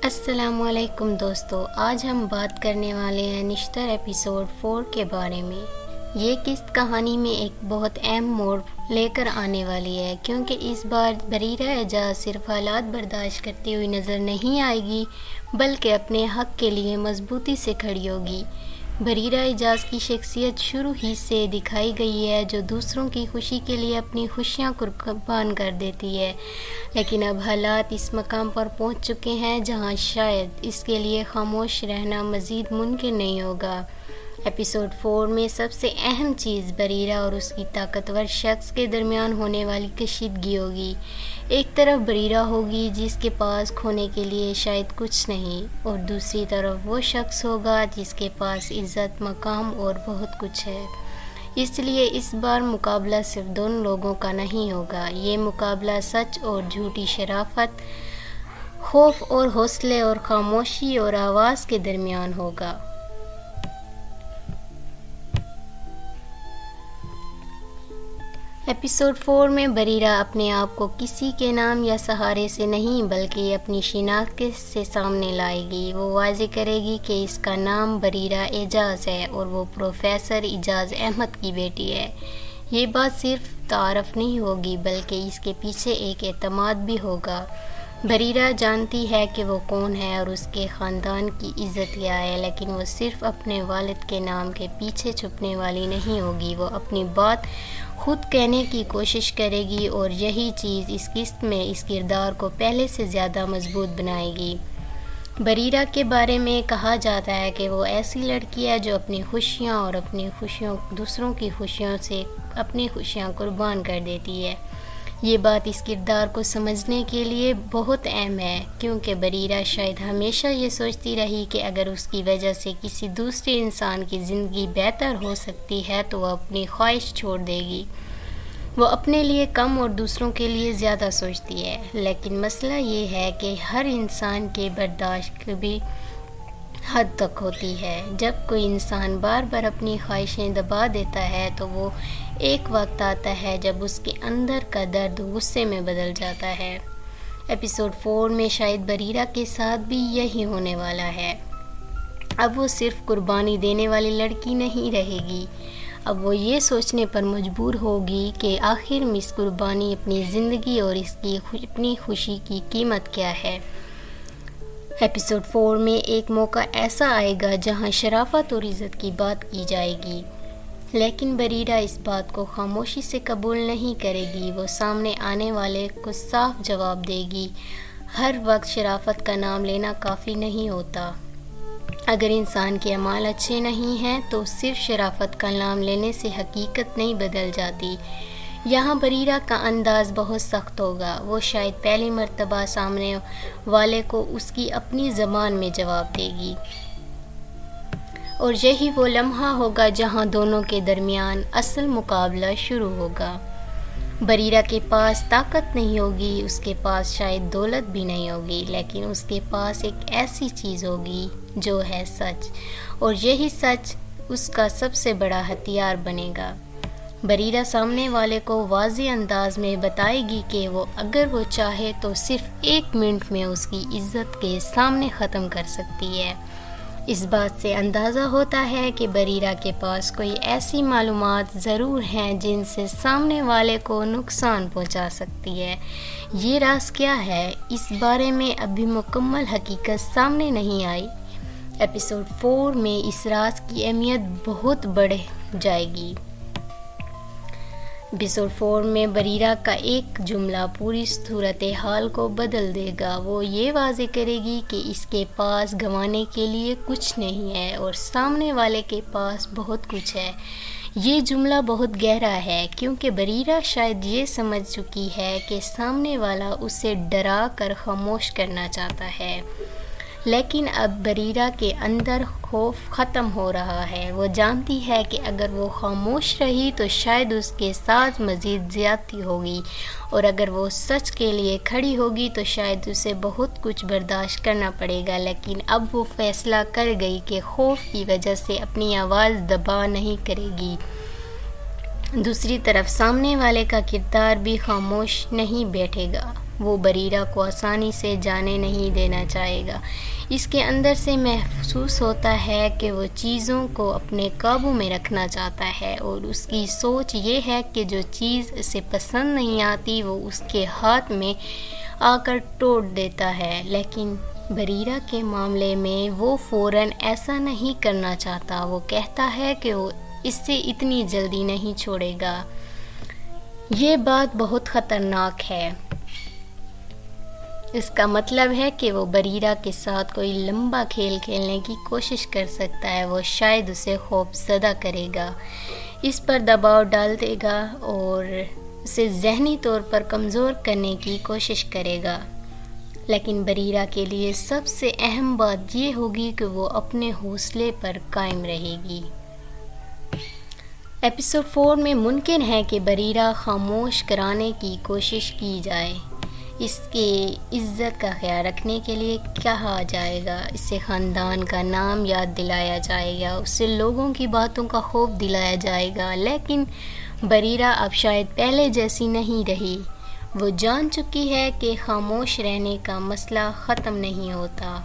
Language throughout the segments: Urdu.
السلام علیکم دوستو، آج ہم بات کرنے والے ہیں نشتر ایپیسوڈ 4 کے بارے میں۔ یہ قسط کہانی میں ایک بہت اہم موڑ لے کر آنے والی ہے، کیونکہ اس بار بریرہ اعجاز صرف حالات برداشت کرتی ہوئی نظر نہیں آئے گی بلکہ اپنے حق کے لیے مضبوطی سے کھڑی ہوگی۔ بریرہ اعجاز کی شخصیت شروع ہی سے دکھائی گئی ہے، جو دوسروں کی خوشی کے لیے اپنی خوشیاں قربان کر دیتی ہے، لیکن اب حالات اس مقام پر پہنچ چکے ہیں جہاں شاید اس کے لیے خاموش رہنا مزید ممکن نہیں ہوگا۔ ایپیسوڈ 4 میں سب سے اہم چیز بریرہ اور اس کی طاقتور شخص کے درمیان ہونے والی کشیدگی ہوگی۔ ایک طرف بریرہ ہوگی جس کے پاس کھونے کے لیے شاید کچھ نہیں، اور دوسری طرف وہ شخص ہوگا جس کے پاس عزت، مقام اور بہت کچھ ہے۔ اس لیے اس بار مقابلہ صرف دونوں لوگوں کا نہیں ہوگا، یہ مقابلہ سچ اور جھوٹی، شرافت، خوف اور حوصلے اور خاموشی اور آواز کے درمیان ہوگا۔ ایپیسوڈ 4 میں بریرہ اپنے آپ کو کسی کے نام یا سہارے سے نہیں بلکہ اپنی شناخت سے سامنے لائے گی۔ وہ واضح کرے گی کہ اس کا نام بریرہ اعجاز ہے اور وہ پروفیسر اعجاز احمد کی بیٹی ہے۔ یہ بات صرف تعارف نہیں ہوگی بلکہ اس کے پیچھے ایک اعتماد بھی ہوگا۔ بریرہ جانتی ہے کہ وہ کون ہے اور اس کے خاندان کی عزت کیا ہے، لیکن وہ صرف اپنے والد کے نام کے پیچھے چھپنے والی نہیں ہوگی۔ وہ اپنی بات خود کہنے کی کوشش کرے گی اور یہی چیز اس قسط میں اس کردار کو پہلے سے زیادہ مضبوط بنائے گی۔ بریرہ کے بارے میں کہا جاتا ہے کہ وہ ایسی لڑکی ہے جو اپنی خوشیاں اور دوسروں کی خوشیوں سے اپنی خوشیاں قربان کر دیتی ہے۔ یہ بات اس کردار کو سمجھنے کے لیے بہت اہم ہے، کیونکہ بریرہ شاید ہمیشہ یہ سوچتی رہی کہ اگر اس کی وجہ سے کسی دوسرے انسان کی زندگی بہتر ہو سکتی ہے تو وہ اپنی خواہش چھوڑ دے گی۔ وہ اپنے لیے کم اور دوسروں کے لیے زیادہ سوچتی ہے، لیکن مسئلہ یہ ہے کہ ہر انسان کے برداشت کی بھی حد تک ہوتی ہے۔ جب کوئی انسان بار بار اپنی خواہشیں دبا دیتا ہے تو وہ ایک وقت آتا ہے جب اس کے اندر کا درد غصے میں بدل جاتا ہے۔ ایپیسوڈ 4 میں شاید بریرہ کے ساتھ بھی یہی ہونے والا ہے۔ اب وہ صرف قربانی دینے والی لڑکی نہیں رہے گی، اب وہ یہ سوچنے پر مجبور ہوگی کہ آخر میں اس قربانی، اپنی زندگی اور اس کی اپنی خوشی کی قیمت کیا ہے۔ ایپیسوڈ 4 میں ایک موقع ایسا آئے گا جہاں شرافت اور عزت کی بات کی جائے گی، لیکن بریرہ اس بات کو خاموشی سے قبول نہیں کرے گی۔ وہ سامنے آنے والے کو صاف جواب دے گی۔ ہر وقت شرافت کا نام لینا کافی نہیں ہوتا۔ اگر انسان کے اعمال اچھے نہیں ہیں تو صرف شرافت کا نام لینے سے حقیقت نہیں بدل جاتی۔ یہاں بریرہ کا انداز بہت سخت ہوگا۔ وہ شاید پہلی مرتبہ سامنے والے کو اس کی اپنی زبان میں جواب دے گی، اور یہی وہ لمحہ ہوگا جہاں دونوں کے درمیان اصل مقابلہ شروع ہوگا۔ بریرہ کے پاس طاقت نہیں ہوگی، اس کے پاس شاید دولت بھی نہیں ہوگی، لیکن اس کے پاس ایک ایسی چیز ہوگی جو ہے سچ، اور یہی سچ اس کا سب سے بڑا ہتھیار بنے گا۔ بریرہ سامنے والے کو واضح انداز میں بتائے گی کہ وہ اگر وہ چاہے تو صرف 1 منٹ میں اس کی عزت کے سامنے ختم کر سکتی ہے۔ اس بات سے اندازہ ہوتا ہے کہ بریرہ کے پاس کوئی ایسی معلومات ضرور ہیں جن سے سامنے والے کو نقصان پہنچا سکتی ہے۔ یہ راز کیا ہے، اس بارے میں ابھی مکمل حقیقت سامنے نہیں آئی۔ ایپیسوڈ 4 میں اس راز کی اہمیت بہت بڑھ جائے گی۔ ایپیسوڈ 4 میں بریرہ کا ایک جملہ پوری صورتحال کو بدل دے گا۔ وہ یہ واضح کرے گی کہ اس کے پاس گنوانے کے لیے کچھ نہیں ہے اور سامنے والے کے پاس بہت کچھ ہے۔ یہ جملہ بہت گہرا ہے، کیونکہ بریرہ شاید یہ سمجھ چکی ہے کہ سامنے والا اسے ڈرا کر خاموش کرنا چاہتا ہے، لیکن اب بریرہ کے اندر خوف ختم ہو رہا ہے۔ وہ جانتی ہے کہ اگر وہ خاموش رہی تو شاید اس کے ساتھ مزید زیادتی ہوگی، اور اگر وہ سچ کے لیے کھڑی ہوگی تو شاید اسے بہت کچھ برداشت کرنا پڑے گا، لیکن اب وہ فیصلہ کر گئی کہ خوف کی وجہ سے اپنی آواز دبا نہیں کرے گی۔ دوسری طرف سامنے والے کا کردار بھی خاموش نہیں بیٹھے گا۔ وہ بریرہ کو آسانی سے جانے نہیں دینا چاہے گا۔ اس کے اندر سے محسوس ہوتا ہے کہ وہ چیزوں کو اپنے قابو میں رکھنا چاہتا ہے، اور اس کی سوچ یہ ہے کہ جو چیز اسے پسند نہیں آتی وہ اس کے ہاتھ میں آ کر توڑ دیتا ہے، لیکن بریرہ کے معاملے میں وہ فوراً ایسا نہیں کرنا چاہتا۔ وہ کہتا ہے کہ وہ اس سے اتنی جلدی نہیں چھوڑے گا۔ یہ بات بہت خطرناک ہے۔ اس کا مطلب ہے کہ وہ بریرہ کے ساتھ کوئی لمبا کھیل کھیلنے کی کوشش کر سکتا ہے۔ وہ شاید اسے خوف زدہ کرے گا، اس پر دباؤ ڈال دے گا اور اسے ذہنی طور پر کمزور کرنے کی کوشش کرے گا، لیکن بریرہ کے لیے سب سے اہم بات یہ ہوگی کہ وہ اپنے حوصلے پر قائم رہے گی۔ ایپیسوڈ 4 میں ممکن ہے کہ بریرہ خاموش کرانے کی کوشش کی جائے، اس کے عزت کا خیال رکھنے کے لیے کہا جائے گا، اسے خاندان کا نام یاد دلایا جائے گا، اسے لوگوں کی باتوں کا خوف دلایا جائے گا، لیکن بریرہ اب شاید پہلے جیسی نہیں رہی۔ وہ جان چکی ہے کہ خاموش رہنے کا مسئلہ ختم نہیں ہوتا،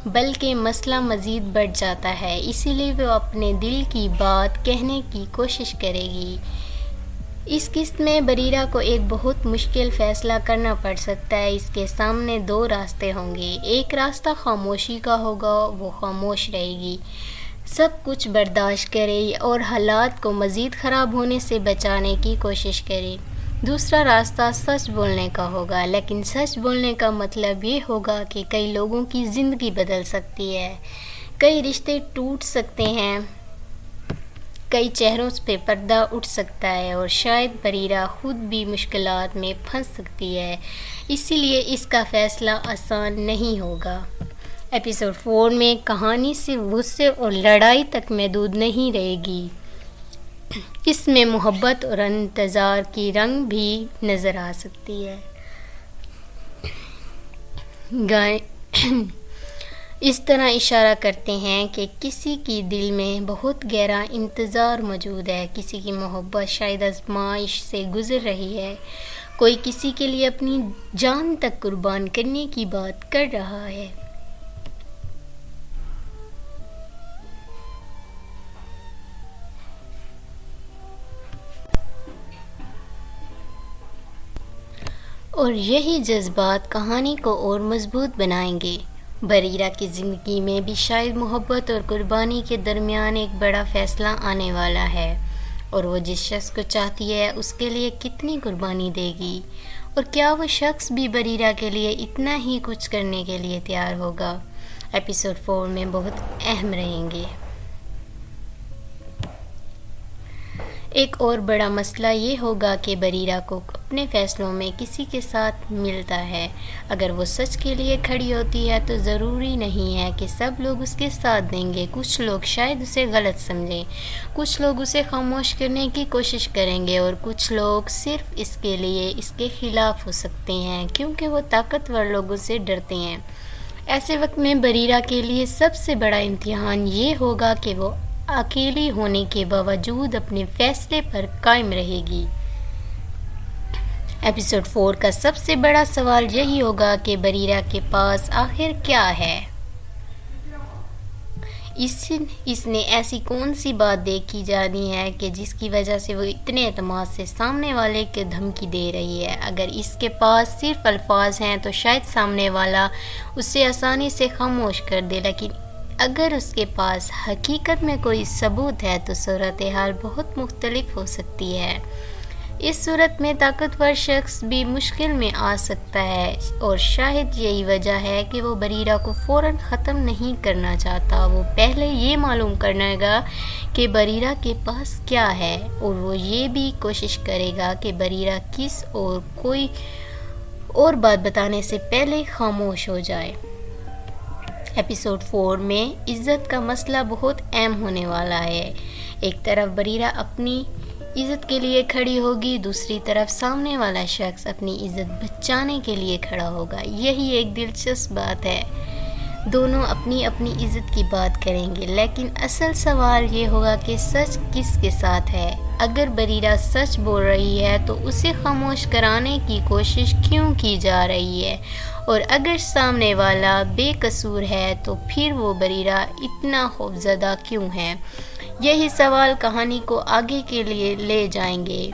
بلکہ مسئلہ مزید بڑھ جاتا ہے، اسی لیے وہ اپنے دل کی بات کہنے کی کوشش کرے گی۔ اس قسط میں بریرہ کو ایک بہت مشکل فیصلہ کرنا پڑ سکتا ہے۔ اس کے سامنے 2 راستے ہوں گے۔ ایک راستہ خاموشی کا ہوگا، وہ خاموش رہے گی، سب کچھ برداشت کرے اور حالات کو مزید خراب ہونے سے بچانے کی کوشش کرے۔ دوسرا راستہ سچ بولنے کا ہوگا، لیکن سچ بولنے کا مطلب یہ ہوگا کہ کئی لوگوں کی زندگی بدل سکتی ہے، کئی رشتے ٹوٹ سکتے ہیں، کئی چہروں پہ پردہ اٹھ سکتا ہے، اور شاید بریرہ خود بھی مشکلات میں پھنس سکتی ہے، اسی لیے اس کا فیصلہ آسان نہیں ہوگا۔ ایپیسوڈ 4 میں کہانی صرف غصے اور لڑائی تک محدود نہیں رہے گی، اس میں محبت اور انتظار کی رنگ بھی نظر آ سکتی ہے۔ اس طرح اشارہ کرتے ہیں کہ کسی کی دل میں بہت گہرا انتظار موجود ہے، کسی کی محبت شاید آزمائش سے گزر رہی ہے، کوئی کسی کے لیے اپنی جان تک قربان کرنے کی بات کر رہا ہے۔ اور یہی جذبات کہانی کو اور مضبوط بنائیں گے۔ بریرہ کی زندگی میں بھی شاید محبت اور قربانی کے درمیان ایک بڑا فیصلہ آنے والا ہے، اور وہ جس شخص کو چاہتی ہے اس کے لیے کتنی قربانی دے گی، اور کیا وہ شخص بھی بریرہ کے لیے اتنا ہی کچھ کرنے کے لیے تیار ہوگا۔ ایپیسوڈ 4 میں بہت اہم رہیں گے۔ ایک اور بڑا مسئلہ یہ ہوگا کہ بریرہ کو اپنے فیصلوں میں کسی کے ساتھ ملتا ہے۔ اگر وہ سچ کے لیے کھڑی ہوتی ہے تو ضروری نہیں ہے کہ سب لوگ اس کے ساتھ دیں گے، کچھ لوگ شاید اسے غلط سمجھیں، کچھ لوگ اسے خاموش کرنے کی کوشش کریں گے، اور کچھ لوگ صرف اس کے لیے اس کے خلاف ہو سکتے ہیں کیونکہ وہ طاقتور لوگوں سے ڈرتے ہیں۔ ایسے وقت میں بریرہ کے لیے سب سے بڑا امتحان یہ ہوگا کہ وہ اکیلی ہونے کے باوجود اپنے فیصلے پر قائم رہے گی۔ ایپیسوڈ 4 کا سب سے بڑا سوال یہی ہوگا کہ بریرہ کے پاس آخر کیا ہے؟ اس نے ایسی کون سی بات دیکھی جانی ہے کہ جس کی وجہ سے وہ اتنے اعتماد سے سامنے والے کو دھمکی دے رہی ہے؟ اگر اس کے پاس صرف الفاظ ہیں تو شاید سامنے والا اسے آسانی سے خاموش کر دے، لیکن اگر اس کے پاس حقیقت میں کوئی ثبوت ہے تو صورتحال بہت مختلف ہو سکتی ہے۔ اس صورت میں طاقتور شخص بھی مشکل میں آ سکتا ہے، اور شاید یہی وجہ ہے کہ وہ بریرہ کو فوراً ختم نہیں کرنا چاہتا۔ وہ پہلے یہ معلوم کرنے گا کہ بریرہ کے پاس کیا ہے، اور وہ یہ بھی کوشش کرے گا کہ بریرہ کس اور کوئی اور بات بتانے سے پہلے خاموش ہو جائے۔ ایپیسوڈ 4 میں عزت کا مسئلہ بہت اہم ہونے والا ہے۔ ایک طرف بریرہ اپنی عزت کے لیے کھڑی ہوگی، دوسری طرف سامنے والا شخص اپنی عزت بچانے کے لیے کھڑا ہوگا۔ یہی ایک دلچسپ بات ہے۔ دونوں اپنی اپنی عزت کی بات کریں گے، لیکن اصل سوال یہ ہوگا کہ سچ کس کے ساتھ ہے۔ اگر بریرہ سچ بول رہی ہے تو اسے خاموش کرانے کی کوشش کیوں کی جا رہی ہے، اور اگر سامنے والا بے قصور ہے تو پھر وہ بریرہ اتنا خوفزدہ کیوں ہے؟ یہی سوال کہانی کو آگے کے لیے لے جائیں گے۔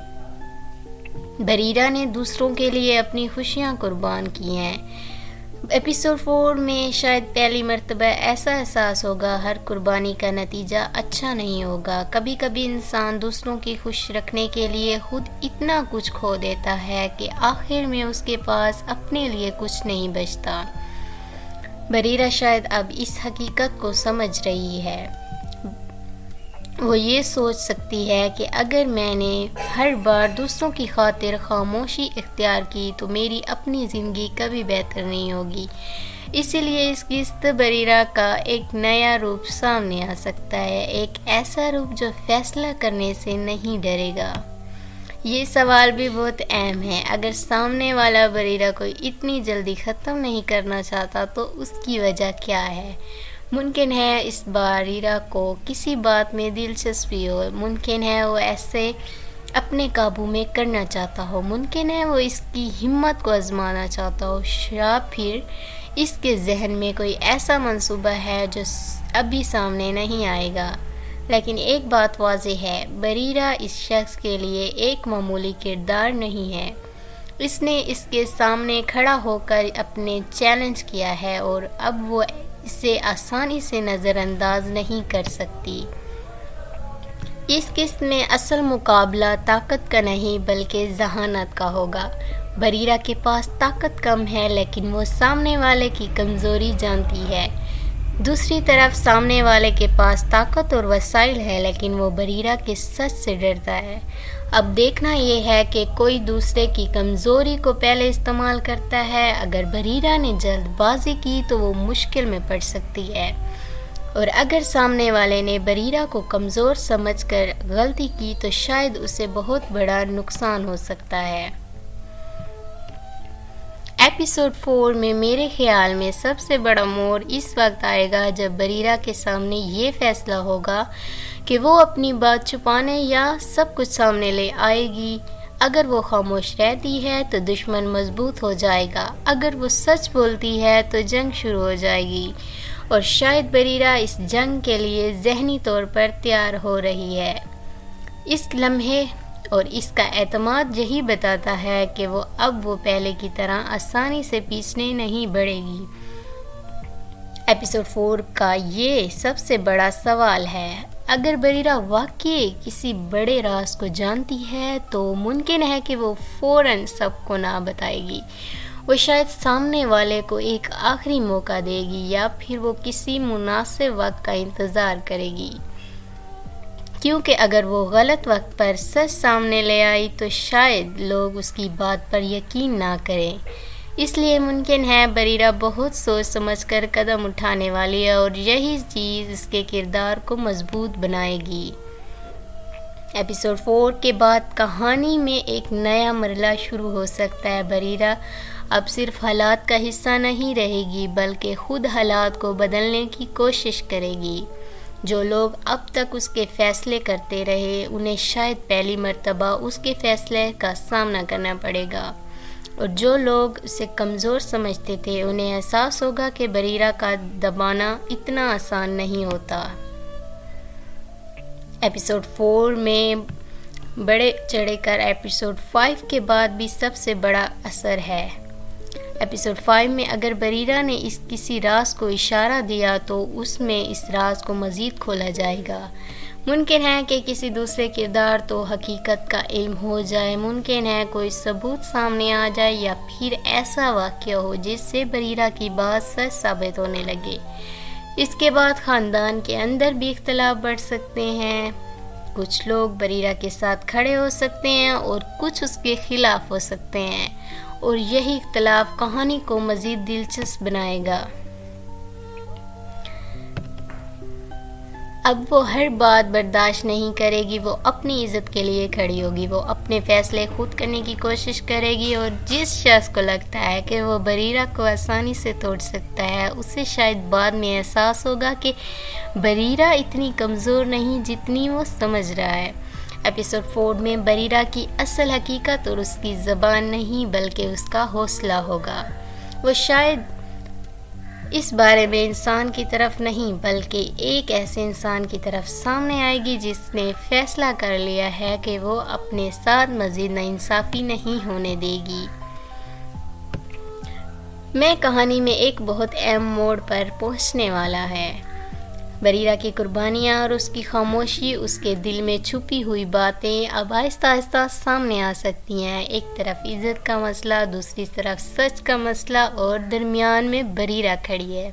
بریرہ نے دوسروں کے لیے اپنی خوشیاں قربان کی ہیں۔ ایپیسوڈ 4 میں شاید پہلی مرتبہ ایسا احساس ہوگا ہر قربانی کا نتیجہ اچھا نہیں ہوگا۔ کبھی کبھی انسان دوسروں کی خوش رکھنے کے لیے خود اتنا کچھ کھو دیتا ہے کہ آخر میں اس کے پاس اپنے لیے کچھ نہیں بچتا۔ بریرہ شاید اب اس حقیقت کو سمجھ رہی ہے۔ وہ یہ سوچ سکتی ہے کہ اگر میں نے ہر بار دوسروں کی خاطر خاموشی اختیار کی تو میری اپنی زندگی کبھی بہتر نہیں ہوگی۔ اسی لیے اس قسط بریرہ کا ایک نیا روپ سامنے آ سکتا ہے، ایک ایسا روپ جو فیصلہ کرنے سے نہیں ڈرے گا۔ یہ سوال بھی بہت اہم ہے۔ اگر سامنے والا بریرہ کو اتنی جلدی ختم نہیں کرنا چاہتا تو اس کی وجہ کیا ہے؟ ممکن ہے اس بریرہ کو کسی بات میں دلچسپی ہو، ممکن ہے وہ ایسے اپنے قابو میں کرنا چاہتا ہو، ممکن ہے وہ اس کی ہمت کو آزمانا چاہتا ہو، یا پھر اس کے ذہن میں کوئی ایسا منصوبہ ہے جو ابھی سامنے نہیں آئے گا۔ لیکن ایک بات واضح ہے، بریرہ اس شخص کے لیے ایک معمولی کردار نہیں ہے۔ اس نے اس کے سامنے کھڑا ہو کر اپنے چیلنج کیا ہے اور اب وہ اسے آسانی سے نظر انداز نہیں کر سکتی۔ اس قسط میں اصل مقابلہ طاقت کا نہیں بلکہ ذہانت کا ہوگا۔ بریرہ کے پاس طاقت کم ہے لیکن وہ سامنے والے کی کمزوری جانتی ہے۔ دوسری طرف سامنے والے کے پاس طاقت اور وسائل ہے لیکن وہ بریرہ کے سچ سے ڈرتا ہے۔ اب دیکھنا یہ ہے کہ کوئی دوسرے کی کمزوری کو پہلے استعمال کرتا ہے۔ اگر بریرہ نے جلد بازی کی تو وہ مشکل میں پڑ سکتی ہے، اور اگر سامنے والے نے بریرہ کو کمزور سمجھ کر غلطی کی تو شاید اسے بہت بڑا نقصان ہو سکتا ہے۔ ایپیسوڈ 4 میں میرے خیال میں سب سے بڑا موڑ اس وقت آئے گا جب بریرہ کے سامنے یہ فیصلہ ہوگا کہ وہ اپنی بات چھپانے یا سب کچھ سامنے لے آئے گی۔ اگر وہ خاموش رہتی ہے تو دشمن مضبوط ہو جائے گا، اگر وہ سچ بولتی ہے تو جنگ شروع ہو جائے گی، اور شاید بریرہ اس جنگ کے لیے ذہنی طور پر تیار ہو رہی ہے۔ اس لمحے اور اس کا اعتماد یہی بتاتا ہے کہ اب وہ پہلے کی طرح آسانی سے پیچھے نہیں بڑھے گی۔ ایپیسوڈ 4 کا یہ سب سے بڑا سوال ہے۔ اگر بریرہ واقعی کسی بڑے راز کو جانتی ہے تو ممکن ہے کہ وہ فوراً سب کو نہ بتائے گی۔ وہ شاید سامنے والے کو ایک آخری موقع دے گی یا پھر وہ کسی مناسب وقت کا انتظار کرے گی، کیونکہ اگر وہ غلط وقت پر سچ سامنے لے آئی تو شاید لوگ اس کی بات پر یقین نہ کریں۔ اس لیے ممکن ہے بریرہ بہت سوچ سمجھ کر قدم اٹھانے والی ہے، اور یہی چیز اس کے کردار کو مضبوط بنائے گی۔ ایپیسوڈ 4 کے بعد کہانی میں ایک نیا مرحلہ شروع ہو سکتا ہے۔ بریرہ اب صرف حالات کا حصہ نہیں رہے گی بلکہ خود حالات کو بدلنے کی کوشش کرے گی۔ جو لوگ اب تک اس کے فیصلے کرتے رہے انہیں شاید پہلی مرتبہ اس کے فیصلے کا سامنا کرنا پڑے گا، اور جو لوگ اسے کمزور سمجھتے تھے انہیں احساس ہوگا کہ بریرہ کا دبانا اتنا آسان نہیں ہوتا۔ ایپیسوڈ 4 میں بڑے چڑھے کر ایپیسوڈ 5 کے بعد بھی سب سے بڑا اثر ہے۔ ایپیسوڈ 5 میں اگر بریرہ نے کسی راز کو اشارہ دیا تو اس میں اس راز کو مزید کھولا جائے گا۔ ممکن ہے کہ کسی دوسرے کردار تو حقیقت کا علم ہو جائے، ممکن ہے کوئی ثبوت سامنے آ جائے، یا پھر ایسا واقعہ ہو جس سے بریرہ کی بات سچ ثابت ہونے لگے۔ اس کے بعد خاندان کے اندر بھی اختلاف بڑھ سکتے ہیں۔ کچھ لوگ بریرہ کے ساتھ کھڑے ہو سکتے ہیں اور کچھ اس کے خلاف ہو سکتے ہیں، اور یہی اختلاف کہانی کو مزید دلچسپ بنائے گا۔ اب وہ ہر بات برداشت نہیں کرے گی، وہ اپنی عزت کے لیے کھڑی ہوگی، وہ اپنے فیصلے خود کرنے کی کوشش کرے گی، اور جس شخص کو لگتا ہے کہ وہ بریرہ کو آسانی سے توڑ سکتا ہے، اسے شاید بعد میں احساس ہوگا کہ بریرہ اتنی کمزور نہیں جتنی وہ سمجھ رہا ہے۔ ایپیسوڈ 4 میں بریرہ کی اصل حقیقت اور اس کی زبان نہیں بلکہ اس کا حوصلہ ہوگا۔ وہ شاید اس بارے میں انسان کی طرف نہیں بلکہ ایک ایسے انسان کی طرف سامنے آئے گی جس نے فیصلہ کر لیا ہے کہ وہ اپنے ساتھ مزید ناانصافی نہیں ہونے دے گی۔ میں کہانی میں ایک بہت اہم موڑ پر پہنچنے والا ہے۔ بریرہ کی قربانیاں اور اس کی خاموشی، اس کے دل میں چھپی ہوئی باتیں اب آہستہ آہستہ سامنے آ سکتی ہیں۔ ایک طرف عزت کا مسئلہ، دوسری طرف سچ کا مسئلہ، اور درمیان میں بریرہ کھڑی ہے۔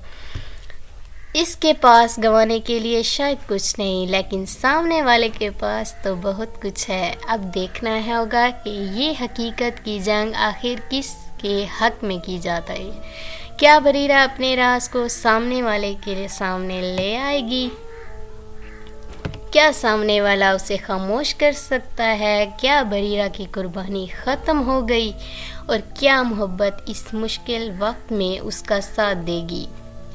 اس کے پاس گنوانے کے لیے شاید کچھ نہیں، لیکن سامنے والے کے پاس تو بہت کچھ ہے۔ اب دیکھنا ہوگا کہ یہ حقیقت کی جنگ آخر کس کے حق میں کی جاتا ہے۔ کیا بریرہ اپنے راز کو سامنے والے کے سامنے لے آئے گی؟ کیا سامنے والا اسے خاموش کر سکتا ہے؟ کیا بریرہ کی قربانی ختم ہو گئی؟ اور کیا محبت اس مشکل وقت میں اس کا ساتھ دے گی؟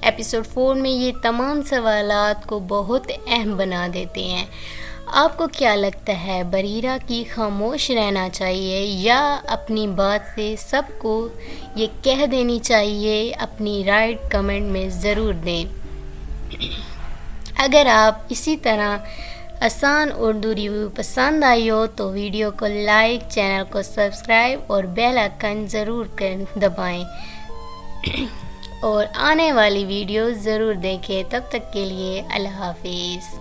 ایپیسوڈ 4 میں یہ تمام سوالات کو بہت اہم بنا دیتے ہیں۔ آپ کو کیا لگتا ہے، بریرہ کی خاموش رہنا چاہیے یا اپنی بات سے سب کو یہ کہہ دینی چاہیے؟ اپنی رائے کمنٹ میں ضرور دیں۔ اگر آپ اسی طرح آسان اردو ریویو پسند آئی ہو تو ویڈیو کو لائک، چینل کو سبسکرائب اور بیل آئیکن ضرور دبائیں اور آنے والی ویڈیو ضرور دیکھیں۔ تب تک کے لیے اللہ حافظ۔